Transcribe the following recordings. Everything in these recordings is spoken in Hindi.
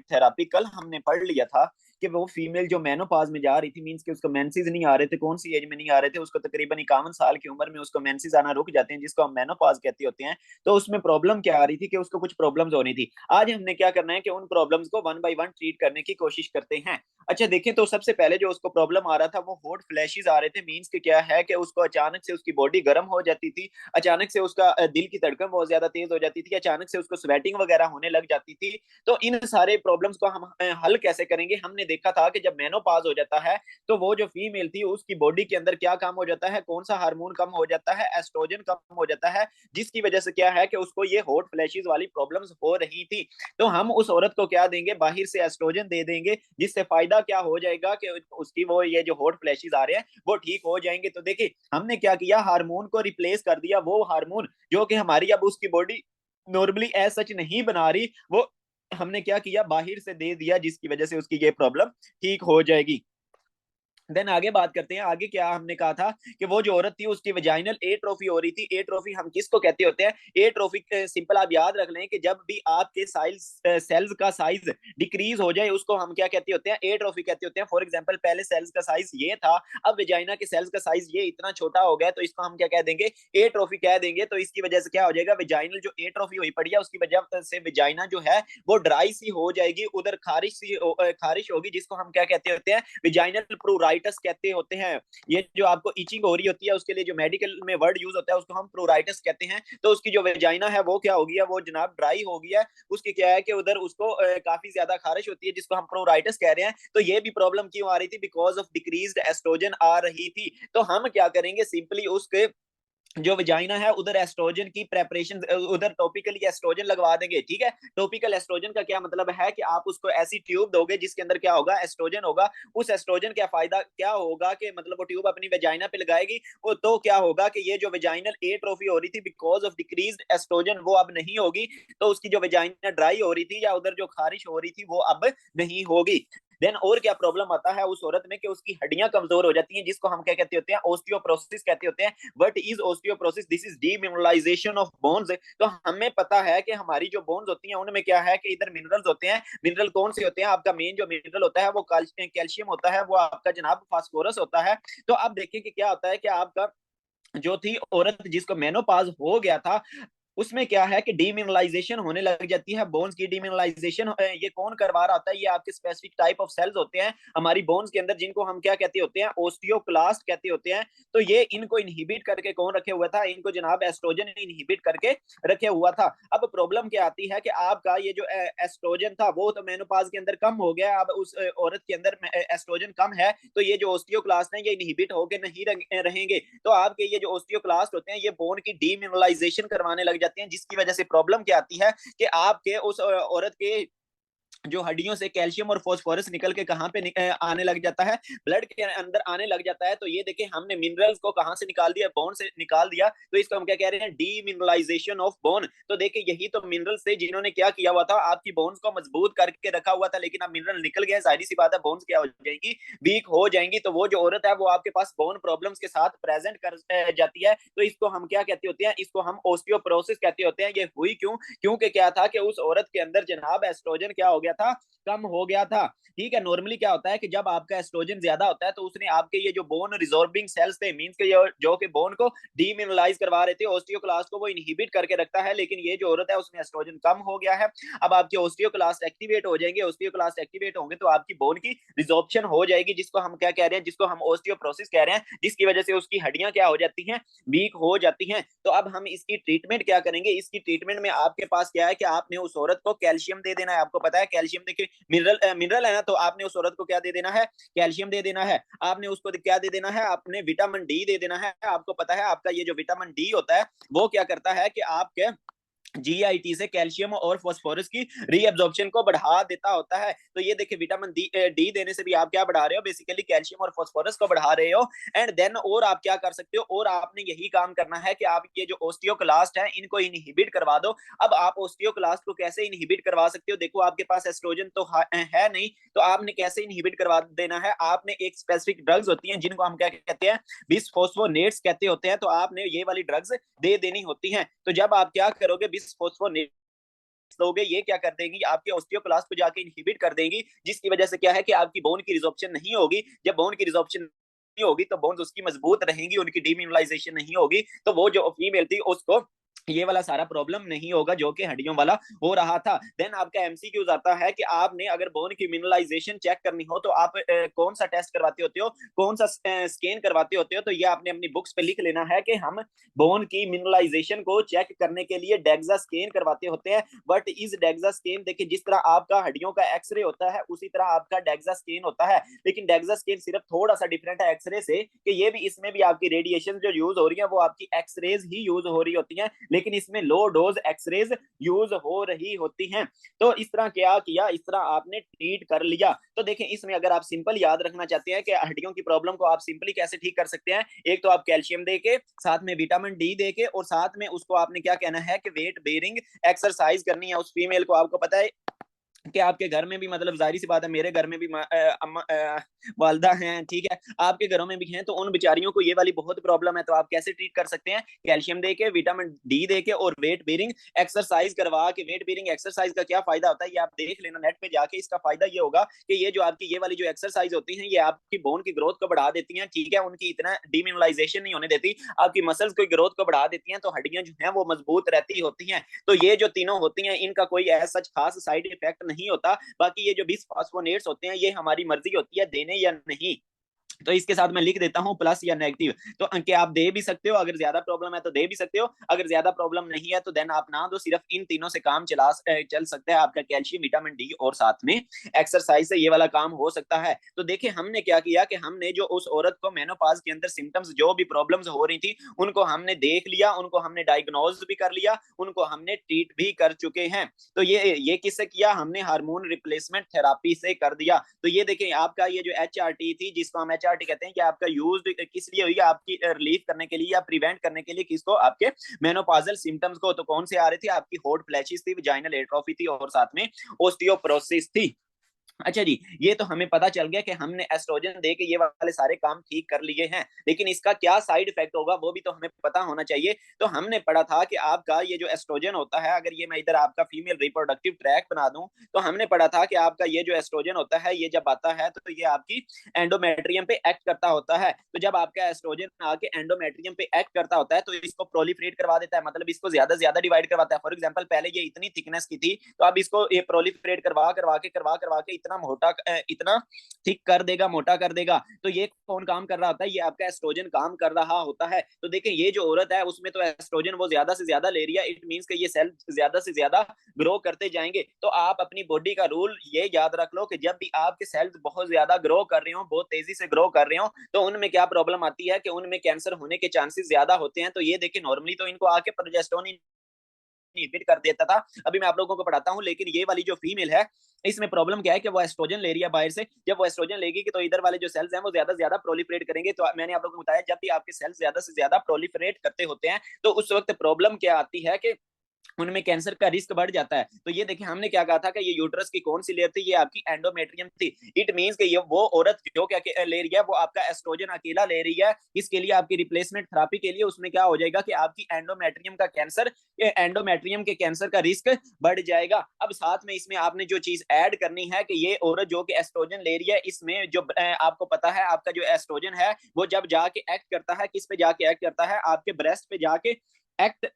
थेरापी कल हमने पढ़ लिया था कि वो फीमेल जो मेनोपॉज में जा रही थी, मींस कि उसको मेंसेस नहीं आ रहे थे, कौन सी एज में नहीं आ रहे थे, उसको तकरीबन 51 साल की उम्र में उसको मेंसेस आना रुक जाते हैं, जिसको हम मेनोपॉज कहते होते हैं। तो उसमें प्रॉब्लम क्या आ रही थी कि उसको कुछ प्रॉब्लम्स होनी थी। आज हमने क्या करना है कि उन प्रॉब्लम्स को वन बाय वन ट्रीट करने की कोशिश करते हैं। अच्छा देखें, तो सबसे पहले जो उसको प्रॉब्लम आ रहा था वो हॉट फ्लैशेस आ रहे थे। मींस के क्या है कि उसको अचानक से उसकी बॉडी गर्म हो जाती थी, अचानक से उसका दिल की धड़कन बहुत ज्यादा तेज हो जाती थी, अचानक से उसको स्वेटिंग वगैरह होने लग जाती थी। तो इन सारे प्रॉब्लम्स को हम हल कैसे करेंगे? हमने देखा था कि जब मेनोपॉज हो जाता है तो वो जो फीमेल थी उसकी बॉडी के अंदर क्या काम हो जाता है, कौन सा हार्मोन कम हो जाता है, एस्ट्रोजन कम हो जाता है, जिसकी वजह से क्या है कि उसको ये हॉट फ्लैशेस वाली प्रॉब्लम्स हो रही थी। तो हम उस औरत को क्या देंगे, बाहर से एस्ट्रोजन दे देंगे, जिससे फायदा क्या हो जाएगा कि उसकी वो ये जो हॉट फ्लैशेस आ रहे हैं वो ठीक हो जाएंगे। तो देखिए हमने क्या किया, हार्मोन को रिप्लेस कर दिया, वो हार्मोन जो कि हमारी अब उसकी बॉडी नॉर्मली एज सच नहीं बना रही, वो हमने क्या किया, बाहर से दे दिया, जिसकी वजह से उसकी ये प्रॉब्लम ठीक हो जाएगी। देन आगे बात करते हैं। आगे क्या हमने कहा था कि वो जो औरत थी उसकी वेजाइनल एट्रोफी हो रही थी। एट्रोफी हम किसको कहते होते हैं? एट्रोफी सिंपल आप याद रख लें कि जब भी आपके साइज सेल्स का साइज डिक्रीज हो जाए उसको हम क्या कहते होते हैं, एट्रोफी कहते होते हैं। फॉर एग्जांपल पहले सेल्स का साइज ये था, अब वेजाइना के सेल्स का साइज ये इतना छोटा हो गया, तो इसको हम क्या कह देंगे, एट्रोफी कह देंगे। तो इसकी वजह से क्या हो जाएगा, वेजाइनल जो एट्रोफी हुई पड़ी है उसकी वजह से वेजाइना जो है वो ड्राई सी हो जाएगी, उधर खारिश होगी, जिसको हम क्या कहते होते हैं, विजाइनल प्रूराइटस कहते होते हैं। ये जो आपको इचिंग हो रही होती है उसके लिए जो मेडिकल में वर्ड यूज होता है उसको हम प्रूराइटस कहते हैं। तो उसकी जो वेजाइना है वो क्या हो गया, वो जनाब ड्राई हो गया। उसकी क्या है कि उधर उसको काफी ज्यादा खारिश होती है, जिसको हम प्रूराइटस कह रहे हैं। तो ये भी प्रॉब्लम क्यों आ रही थी, बिकॉज ऑफ डिक्रीज्ड एस्ट्रोजन आ रही थी। तो हम क्या करेंगे, सिंपली उसके जो वजाइना है उधर एस्ट्रोजन की प्रेपरेशन, उधर टॉपिकली एस्ट्रोजन लगवा देंगे। ठीक है, टॉपिकल एस्ट्रोजन का क्या मतलब है कि आप उसको ऐसी ट्यूब दोगे जिसके अंदर क्या होगा, एस्ट्रोजन होगा। उस एस्ट्रोजन का फायदा क्या होगा कि मतलब वो ट्यूब अपनी वजाइना पे लगाएगी, वो तो क्या होगा कि ये जो वजाइनल एट्रोफी हो रही थी बिकॉज ऑफ डिक्रीज्ड एस्ट्रोजन वो अब नहीं होगी। तो उसकी जो वजाइना ड्राई हो रही थी या उधर जो खारिश हो रही थी वो अब नहीं होगी। देन और क्या प्रॉब्लम आता है उस औरत में कि उसकी हड्डियां कमजोर हो जाती हैं, जिसको हम क्या कहते होते हैं, ओस्टियोप्रोसिस कहते होते हैं। What is osteoporosis? This is demineralisation of bones. तो हमें पता है कि हमारी जो बोन्स होती हैं उनमें क्या है कि इधर मिनरल्स होते हैं। मिनरल कौन से होते हैं? आपका मेन जो मिनरल होता है वो कैल्शियम होता है, वो आपका जनाब फास्फोरस होता है। तो अब देखिए कि क्या होता है कि आपका जो थी औरत जिसको मेनोपाज हो गया था उसमें क्या है कि डीमिनरलाइजेशन होने लग जाती है, बोन्स की डीमिनरलाइजेशन। ये कौन करवा रहा होता है? ये आपके स्पेसिफिक टाइप ऑफ सेल्स होते हैं हमारी बोन्स के अंदर, जिनको हम क्या कहते होते हैं, ओस्टियोक्लास्ट कहते होते हैं। तो ये इनको इनहिबिट करके कौन रखे हुआ था? इनको जनाब एस्ट्रोजन ने इनहिबिट करके रखे हुआ था। अब प्रॉब्लम क्या आती है कि आपका ये जो एस्ट्रोजन था वो तो मेनोपाज के अंदर कम हो गया, अब उस औरत के अंदर एस्ट्रोजन कम है, तो ये जो ओस्टियोक्लास्ट है ये इनहिबिट होके नहीं रहेंगे। तो आपके ये जो ओस्टियोक्लास्ट होते हैं ये बोन की डीमिनरलाइजेशन करवाने लग जाते हैं, जिसकी वजह से प्रॉब्लम क्या आती है कि आपके उस औरत के जो हड्डियों से कैल्शियम और फास्फोरस निकल के कहाँ पे आने लग जाता है, ब्लड के अंदर आने लग जाता है। तो ये देखिए हमने मिनरल्स को कहाँ से निकाल दिया, बोन से निकाल दिया। तो इसको हम क्या कह रहे हैं, डीमिनरलाइजेशन ऑफ बोन। तो देखिए यही तो मिनरल्स थे जिन्होंने क्या किया हुआ था, आपकी बोन्स को मजबूत करके रखा हुआ था। लेकिन अब मिनरल निकल गए, जाहिर सी बात है बोन्स क्या हो जाएंगी, वीक हो जाएंगी। तो वो जो औरत है वो आपके पास बोन प्रॉब्लम्स के साथ प्रेजेंट कर जाती है। तो इसको हम क्या कहते होते हैं, इसको हम ओस्टियोप्रोसिस कहते होते हैं। ये हुई क्यों? क्योंकि क्या था कि उस औरत के अंदर जनाब एस्ट्रोजन क्या हो गया था, कम हो गया था। ठीक है, नॉर्मली क्या होता है कि जब आपका एस्ट्रोजन ज्यादा होता है तो उसने आपके ये जो बोन रिजॉर्बिंग सेल्स थे, मींस के जो कि बोन को डीमिनरलाइज करवा रहे थे, ओस्टियोक्लास्ट को वो इनहिबिट करके रखता है। लेकिन ये जो औरत है उसमें एस्ट्रोजन कम हो गया है। अब आपके ओस्टियोक्लास्ट एक्टिवेट हो जाएंगे, ओस्टियोक्लास्ट एक्टिवेट होंगे तो आपकी बोन की रिजॉर्प्शन हो जाएगी, जिसको हम क्या कह रहे हैं, जिसको हम ओस्टियोप्रोसिस कह रहे हैं, जिसकी वजह से उसकी हड्डियां क्या हो जाती हैं, वीक हो जाती हैं। तो अब हम इसकी ट्रीटमेंट क्या करेंगे? इसकी ट्रीटमेंट में आपके पास क्या है कि आपने उस औरत को कैल्शियम दे देना है। आपको पता है कैल्शियम देखिए मिनरल है ना, तो आपने उस औरत को क्या दे देना है, कैल्शियम दे देना है। आपने उसको क्या दे देना है, आपने विटामिन डी दे देना है। आपको पता है आपका ये जो विटामिन डी होता है वो क्या करता है कि आपके जीआईटी से कैल्शियम और फास्फोरस की रीअब्जॉर्प्शन को बढ़ा देता होता है। तो ये देखिए विटामिन डी देने से भी आप क्या बढ़ा रहे हो, बेसिकली कैल्शियम और फास्फोरस को बढ़ा रहे हो। एंड देन और आप क्या कर सकते हो, और आपने यही काम करना है कि आप ये जो ओस्टियोक्लास्ट है इनको इनहिबिट करवा दो। अब आप ओस्टियोक्लास्ट को कैसे इनहिबिट करवा सकते हो? देखो आपके पास एस्ट्रोजन तो है नहीं, तो आपने कैसे इनहिबिट करवा देना है? आपने एक स्पेसिफिक ड्रग्स होती हैं जिनको हम क्या कहते हैं, बिसफोस्फोनेट्स कहते होते हैं। तो आपने ये वाली ड्रग्स दे देनी होती हैं। तो जब आप क्या करोगे, बिसफोस्फोनेट लोगे ये क्या कर देंगी, आपके ऑस्टियोक्लास्ट को जाके इनहिबिट कर देंगी, जिसकी वजह से क्या है कि आपकी बोन की रिजॉर्प्शन नहीं होगी। जब बोन की रिजॉर्प्शन नहीं होगी तो बोन्स उसकी मजबूत रहेंगी, उनकी डीमिनरलाइजेशन नहीं होगी, तो वो जो फीमेल थी उसको ये वाला सारा प्रॉब्लम नहीं होगा जो कि हड्डियों वाला हो रहा था। देन आपका एमसीक्यूज आता है कि आपने अगर बोन की मिनरलाइजेशन चेक करनी हो तो आप कौन सा टेस्ट करवाते होते हो, कौन सा स्कैन करवाते होते हो, तो ये आपने अपनी बुक्स पे लिख लेना है कि हम बोन की मिनरलाइजेशन को चेक करने के लिए डेक्सा स्कैन करवाते होते हैं। बट इस डेक्सा स्कैन देखिए, जिस तरह आपका हड्डियों का एक्सरे होता है उसी तरह आपका डेक्सा स्कैन होता है, लेकिन डेक्सा स्कैन सिर्फ थोड़ा सा डिफरेंट है एक्सरे से, कि ये भी इसमें भी आपकी रेडिएशन जो यूज हो रही है वो आपकी एक्सरेज ही यूज हो रही होती है, लेकिन इसमें लो डोज एक्सरेज यूज हो रही होती हैं। तो इस तरह क्या किया, इस तरह आपने ट्रीट कर लिया। तो देखें इसमें अगर आप सिंपल याद रखना चाहते हैं कि हड्डियों की प्रॉब्लम को आप सिंपली कैसे ठीक कर सकते हैं, एक तो आप कैल्शियम देके, साथ में विटामिन डी देके, और साथ में उसको आपने क्या कहना है कि वेट बेरिंग एक्सरसाइज करनी है उस फीमेल को। आपको पता है कि आपके घर में भी, मतलब जाहिर सी बात है मेरे घर में भी वालदा हैं, ठीक है, आपके घरों में भी हैं, तो उन बेचारियों को ये वाली बहुत प्रॉब्लम है। तो आप कैसे ट्रीट कर सकते हैं, कैल्शियम देके, विटामिन डी देके और वेट बेरिंग एक्सरसाइज करवा के। वेट बेरिंग एक्सरसाइज का क्या फायदा होता है ये आप देख लेना नेट पे जाके। इसका फायदा ये होगा कि ये जो आपकी ये वाली जो एक्सरसाइज होती है ये आपकी बोन की ग्रोथ को बढ़ा देती हैं, ठीक है, उनकी इतना डिमिनरलाइजेशन नहीं होने देती, आपकी मसल्स की ग्रोथ को बढ़ा देती हैं, तो हड्डियां जो हैं वो मजबूत रहती होती हैं। तो ये जो तीनों होती हैं इनका कोई ऐसा खास साइड इफेक्ट नहीं होता। बाकी ये जो बिसफॉस्फोनेट्स होते हैं ये हमारी मर्जी होती है देने या नहीं। तो इसके साथ मैं लिख देता हूं प्लस या नेगेटिव, तो अंक आप दे भी सकते हो, अगर ज्यादा प्रॉब्लम है तो दे भी सकते हो, अगर ज्यादा प्रॉब्लम नहीं है तो देन आप ना दो, सिर्फ इन तीनों से काम चल सकता है आपका, कैल्शियम, विटामिन डी और साथ में एक्सरसाइज से ये वाला काम हो सकता है। तो देखिए हमने क्या किया कि हमने जो उस औरत को मेनोपॉज के अंदर सिम्टम्स जो भी प्रॉब्लम्स हो रही थी उनको हमने देख लिया, उनको हमने डायग्नोज भी कर लिया, उनको हमने ट्रीट भी कर चुके हैं। तो ये किससे किया, हमने हार्मोन रिप्लेसमेंट थेरापी से कर दिया। तो ये देखें आपका ये जो HRT थी, जिसको हम HRT कहते हैं, कि आपका यूज किस लिए हुई, आपकी रिलीफ करने के लिए या प्रिवेंट करने के लिए, किसको, आपके मेनोपॉजल सिम्टम्स को। तो कौन से आ रहे थे, आपकी हॉट फ्लैशेस थी, वजाइनल एट्रोफी थी और साथ में ओस्टियोपोरोसिस थी। अच्छा जी, ये तो हमें पता चल गया कि हमने एस्ट्रोजन दे के ये वाले सारे काम ठीक कर लिए हैं, लेकिन इसका क्या साइड इफेक्ट होगा वो भी तो हमें पता होना चाहिए। तो हमने पढ़ा था कि आपका ये जो एस्ट्रोजन होता है, अगर ये मैं इधर आपका फीमेल रिप्रोडक्टिव ट्रैक बना दूं, तो हमने पढ़ा था कि आपका ये जो एस्ट्रोजन होता है ये जब आता है तो ये आपकी एंडोमेट्रियम पे एक्ट करता होता है। तो जब आपका एस्ट्रोजन आके एंडोमेट्रियम पे एक्ट करता होता है तो इसको प्रोलिफरेट करवा देता है, मतलब इसको ज्यादा से ज्यादा डिवाइड करवाता है। फॉर एग्जाम्पल पहले ये इतनी थिकनेस की थी, तो अब इसको ये प्रोलिफरेट करवा के इतना मोटा, इतना थिक कर देगा, मोटा कर देगा। तो ये कौन काम कर रहा होता है, ये आपका एस्ट्रोजन काम कर रहा होता है। तो देखिए ये जो औरत है उसमें तो एस्ट्रोजन वो ज्यादा से ज्यादा ले रही है, इट मींस कि ये सेल ज्यादा से ज्यादा ग्रो करते जाएंगे। तो आप अपनी बॉडी का रूल ये याद रख लो कि जब भी आपके सेल्स बहुत ज्यादा ग्रो कर रहे हो, बहुत तेजी से ग्रो कर रहे हो, तो उनमें क्या प्रॉब्लम आती है कि उनमें कैंसर होने के चांसेस ज्यादा होते हैं। तो ये देखिए नॉर्मली तो इनको आके प्रोजेस्टेरोन इनहिबिट कर देता था, अभी मैं आप लोगों को पढ़ाता हूं, लेकिन ये वाली जो फीमेल है इसमें प्रॉब्लम क्या है कि वो एस्ट्रोजन ले रही है बाहर से। जब वो एस्ट्रोजन लेगी तो इधर वाले जो सेल्स हैं वो ज्यादा से ज्यादा प्रोलिफरेट करेंगे। तो मैंने आप लोगों को बताया जब भी आपके सेल्स ज्यादा से ज्यादा प्रोलिफरेट करते होते हैं तो उस वक्त प्रॉब्लम क्या आती है कि उनमें कैंसर का रिस्क बढ़ जाता है। तो ये देखिए हमने क्या कहा था कि ये यूट्रस की कौन सी लेयर थी, ये आपकी एंडोमेट्रियम थी। इट मींस कि ये वो औरत जो क्या ले रही है वो आपका एस्ट्रोजन अकेला ले रही है, इसके लिए आपकी रिप्लेसमेंट थेरापी के लिए उसमें क्या हो जाएगा कि आपकी एंडोमेट्रियम का कैंसर, एंडोमेट्रियम के कैंसर का रिस्क बढ़ जाएगा। अब साथ में इसमें आपने जो चीज ऐड करनी है कि ये औरत जो कि एस्ट्रोजन ले रही है, इसमें जो आपको पता है आपका जो एस्ट्रोजन है वो जब जाके एक्ट करता है, किस पे जाके एक्ट करता है, आपके ब्रेस्ट पे जाके एक्ट,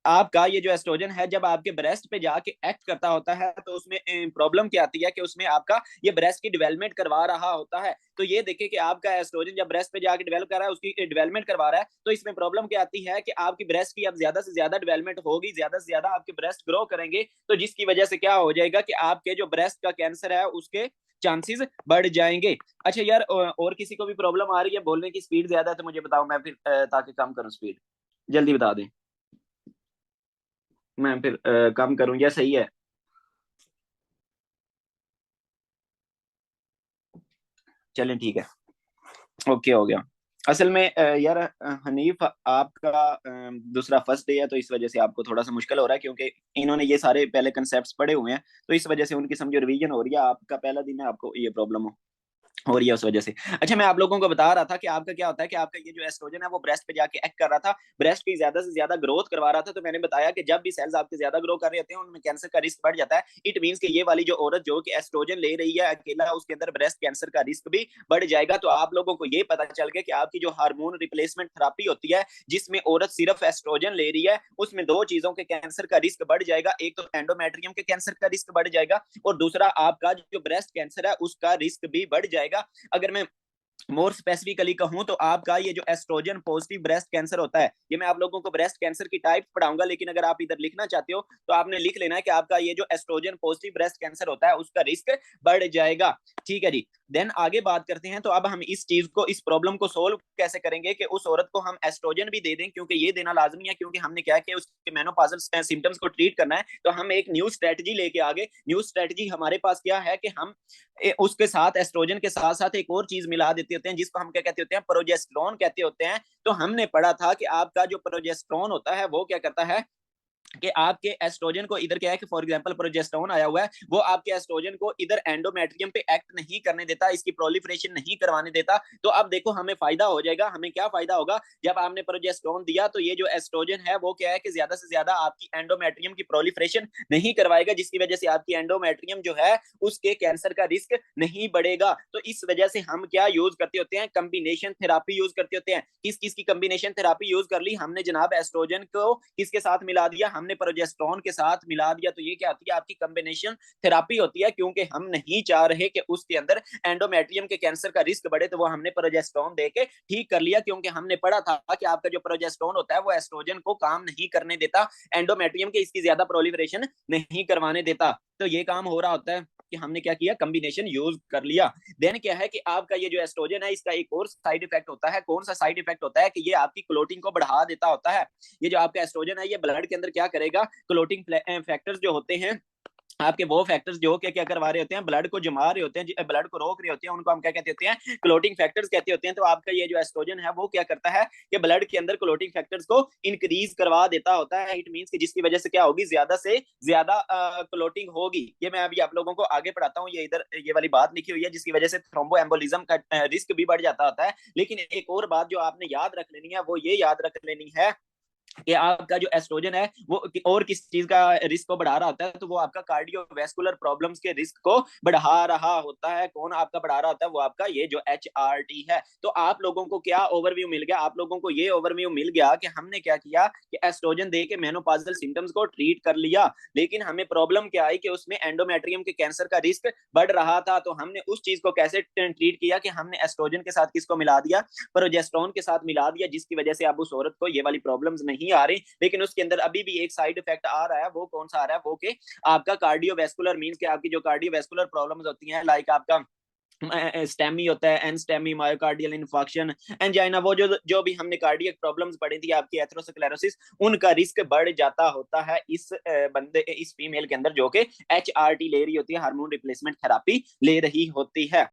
आपका ये जो एस्ट्रोजन है जब आपके ब्रेस्ट पे जाके एक्ट करता होता है तो उसमें प्रॉब्लम क्या आती है कि उसमें आपका ये ब्रेस्ट की डेवलपमेंट करवा रहा होता है। तो ये देखिए कि आपका एस्ट्रोजन जब ब्रेस्ट पे जाके डेवलप कर रहा है, उसकी डेवलपमेंट करवा रहा है, तो इसमें प्रॉब्लम क्या आती है कि आपकी ब्रेस्ट की अब ज्यादा से ज्यादा डेवलपमेंट होगी, ज्यादा से ज्यादा आपके ब्रेस्ट ग्रो करेंगे, तो जिसकी वजह से क्या हो जाएगा कि आपके जो ब्रेस्ट का कैंसर है उसके चांसेस बढ़ जाएंगे। अच्छा यार, और किसी को भी प्रॉब्लम आ रही है, बोलने की स्पीड ज्यादा है तो मुझे बताओ, मैं फिर ताकि कम करूं स्पीड, जल्दी बता दें, मैं फिर कम करूं या सही है। चलें ठीक है, ओके हो गया। असल में यार हनीफ आपका दूसरा फर्स्ट डे है तो इस वजह से आपको थोड़ा सा मुश्किल हो रहा है, क्योंकि इन्होंने ये सारे पहले कंसेप्ट पढ़े हुए हैं, तो इस वजह से उनकी समझो रिवीजन हो रही है, आपका पहला दिन है, आपको ये प्रॉब्लम हो। हो रही है उस वजह से। अच्छा, मैं आप लोगों को बता रहा था कि आपका क्या होता है कि आपका ये जो एस्ट्रोजन है वो ब्रेस्ट पे जाके एक्ट कर रहा था, ब्रेस्ट की ज्यादा से ज्यादा ग्रोथ करवा रहा था। तो मैंने बताया कि जब भी सेल्स आपके ज्यादा ग्रो कर रहे होते हैं उनमें कैंसर का रिस्क बढ़ जाता है। इट मीन कि ये वाली जो औरत जो कि एस्ट्रोजन ले रही है अकेला, उसके अंदर ब्रेस्ट कैंसर का रिस्क भी बढ़ जाएगा। तो आप लोगों को ये पता चल गया कि आपकी जो हार्मोन रिप्लेसमेंट थेरापी होती है जिसमें औरत सिर्फ एस्ट्रोजन ले रही है, उसमें दो चीजों के कैंसर का रिस्क बढ़ जाएगा। एक तो एंडोमेट्रियम के कैंसर का रिस्क बढ़ जाएगा, और दूसरा आपका जो ब्रेस्ट कैंसर है उसका रिस्क भी बढ़ जाएगा। अगर मैं मोर स्पेसिफिकली कहूं तो आपका ये जो एस्ट्रोजन पॉजिटिव ब्रेस्ट कैंसर होता है, ये मैं आप लोगों को ब्रेस्ट कैंसर की टाइप पढ़ाऊंगा, लेकिन अगर आप इधर लिखना चाहते हो तो आपने लिख लेना है कि आपका ये जो एस्ट्रोजन पॉजिटिव ब्रेस्ट कैंसर होता है उसका रिस्क बढ़ जाएगा। ठीक है जी। देन आगे बात करते हैं, तो अब हम इस चीज को, इस प्रॉब्लम को सोल्व कैसे करेंगे कि उस औरत को हम एस्ट्रोजन भी दे दें, क्योंकि ये देना लाजमी है, क्योंकि हमने क्या किया उसके मेनोपाजल सिम्टम्स को ट्रीट करना है। तो हम एक न्यू स्ट्रेटजी लेके आगे। न्यू स्ट्रेटजी हमारे पास क्या है कि हम उसके साथ एस्ट्रोजन के साथ साथ एक और चीज मिला देते होते हैं जिसको हम क्या कहते होते हैं, प्रोजेस्टेरोन कहते होते हैं। तो हमने पढ़ा था कि आपका जो प्रोजेस्टेरोन होता है वो क्या करता है कि आपके एस्ट्रोजन को इधर क्या है कि फॉर एग्जांपल प्रोजेस्टेरोन आया हुआ है, वो आपके एस्ट्रोजन को इधर एंडोमेट्रियम पे एक्ट नहीं करने देता, इसकी प्रोलिफरेशन नहीं करवाने देता। तो अब देखो हमें फायदा हो जाएगा। हमें क्या फायदा होगा, जब आपने प्रोजेस्टेरोन दिया तो ये जो एस्ट्रोजन है वो क्या है कि ज्यादा से ज्यादा आपकी एंडोमेट्रियम की प्रोलिफरेशन नहीं करवाएगा, जिसकी वजह से आपकी एंडोमेट्रियम जो है उसके कैंसर का रिस्क नहीं बढ़ेगा। तो इस वजह से हम क्या यूज करते होते हैं, कम्बिनेशन थेरापी यूज करते होते हैं। किस किस की कम्बिनेशन थेरापी यूज कर ली हमने जनाब, एस्ट्रोजन को किसके साथ मिला दिया, हमने प्रोजेस्टेरोन के साथ मिला दिया। तो ये क्या होती है, आपकी कॉम्बिनेशन थेरापी होती है, क्योंकि हम नहीं चाह रहे कि उसके अंदर एंडोमेट्रियम के कैंसर का रिस्क बढ़े, तो वो हमने प्रोजेस्टेरोन देके ठीक कर लिया। क्योंकि हमने पढ़ा था कि आपका जो प्रोजेस्टेरोन होता है वो एस्ट्रोजन को काम नहीं करने देता, एंडोमेट्रियम के इसकी ज्यादा प्रोलिफरेशन नहीं करवाने देता। तो ये काम हो रहा होता है कि हमने क्या किया, कॉम्बिनेशन यूज कर लिया। देन क्या है कि आपका ये जो एस्ट्रोजन है इसका एक और साइड इफेक्ट होता है। कौन सा साइड इफेक्ट होता है कि ये आपकी क्लोटिंग को बढ़ा देता होता है। ये जो आपका एस्ट्रोजन है ये ब्लड के अंदर क्या करेगा, क्लोटिंग फैक्टर्स जो होते हैं आपके, वो फैक्टर्स जो क्या क्या करवा रहे होते हैं, ब्लड को जमा रहे होते हैं, ब्लड को रोक रहे होते हैं, उनको हम क्या कहते होते हैं, क्लोटिंग फैक्टर्स कहते होते हैं। तो आपका ये जो एस्ट्रोजन है वो क्या करता है कि ब्लड के अंदर क्लोटिंग फैक्टर्स को इंक्रीज करवा देता होता है। इट मींस कि जिसकी वजह से क्या होगी, ज्यादा से ज्यादा क्लोटिंग होगी। ये मैं अभी आप लोगों को आगे पढ़ाता हूँ। ये इधर ये वाली बात लिखी हुई है जिसकी वजह से थ्रोम्बो एम्बोलिज्म का रिस्क भी बढ़ जाता होता है। लेकिन एक और बात जो आपने याद रख लेनी है वो ये याद रख लेनी है कि आपका जो एस्ट्रोजन है वो और किस चीज का रिस्क को बढ़ा रहा होता है, तो वो आपका कार्डियोवैस्कुलर प्रॉब्लम्स के रिस्क को बढ़ा रहा होता है। कौन आपका बढ़ा रहा होता है, वो आपका ये जो HRT है। तो आप लोगों को क्या ओवरव्यू मिल गया, आप लोगों को ये ओवरव्यू मिल गया कि हमने क्या किया कि एस्ट्रोजन दे के मेनोपाजल सिम्टम्स को ट्रीट कर लिया, लेकिन हमें प्रॉब्लम क्या आई कि उसमें एंडोमेट्रियम के कैंसर का रिस्क बढ़ रहा था। तो हमने उस चीज को कैसे ट्रीट किया कि हमने एस्ट्रोजन के साथ किसको मिला दिया, प्रोजेस्टेरोन के साथ मिला दिया, जिसकी वजह से अब उस औरत को ये वाली प्रॉब्लम्स नहीं आ रही। लेकिन उसके अंदर अभी भी एक साइड इफेक्ट आ रहा है। वो कौन सा आ रहा है, वो कि आपका कार्डियोवैस्कुलर मींस कि आपकी जो कार्डियोवैस्कुलर प्रॉब्लम्स होती हैं, लाइक आपका स्टेमी होता है, NSTEMI, myocardial infarction, angina, वो जो जो भी हमने कार्डियक प्रॉब्लम्स पढ़ी थी आपकी, एथेरोस्क्लेरोसिस, उनका रिस्क बढ़ जाता होता है इस बंदे, इस फीमेल के अंदर जो कि HRT ले रही होती है, हार्मोन रिप्लेसमेंट थेरापी ले रही होती है।